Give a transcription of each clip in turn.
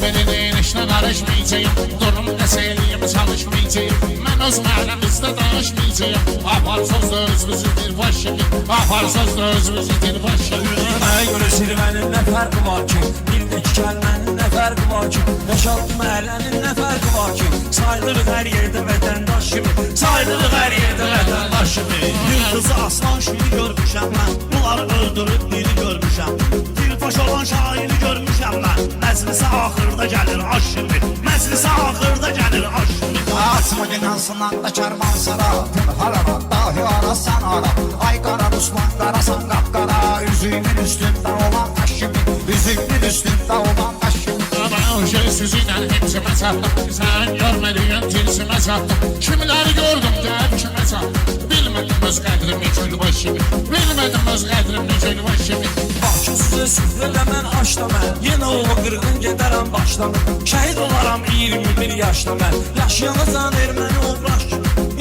Verinin işine karışmayacağım. Durum meseleyim çalışmayacağım. Ben öz mahallemizde danışmayacağım. Apar sözde özümüzüdür başımı. Apar sözde özümüzüdür başımı. Mənə görə zirvənin nə fərqi var ki? Dildəki kəlmənin nə fərqi var ki? Yaşadığım məhəllənin nə fərqi var ki? Sayılırıq hər yerdə vətəndaş kimi. Sayılırıq hər yerdə vətəndaş kimi. Yıldızı aslan şiri görmüşəm mən. Bunları öldürüb biri görmüşəm. Dilpaş olan şairi görmüşəm mən. Məclisə axırda gəlir aşırı. Məclisə axırda gəlir aşırı. Asma inansınan da kervan sara. Harara dahi ara sen ara. Ay kara Osman karasan kapkara. Üzümün üstünde olan taşımı. Üzümün üstünde olan taşımı. Ama o şey sözüyle hepsime sattım. Sen görmediğin tilsime sattım. Kimleri gördüm de kime sattım. Bilmedim öz qədrimi kül başımı. Bilmedim öz qədrimi kül başımı. Bakı sizə süfrələ mən haşla mən. Yenə oğlu qırğın gedərəm başla. Şəhid olaram 21 yaşda mən. Yaşayacaqsan erməni uğraş.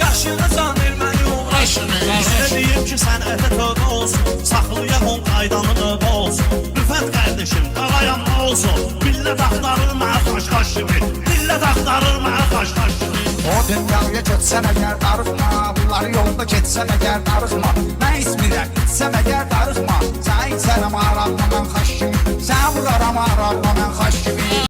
Yaşayacaqsan erməni uğraş. Bizə deyim ki sənətə tövbə olsun. Saxlayaq on qaydanı növbə olsun. Rüfət qardeşim qağayam nə olsun. Millət axtarır mənə xaş-xaş kimi. Millət axtarır mənə xaş-xaş kimi. O dünyaya geçsem eğer darıkma. Bunlar yolda geçsem eğer darıkma. Ben İzmir'e gitsem eğer darıkma. Sen içerim aratma ben kaşımı. Sen vuraram aratma ben kaşımı.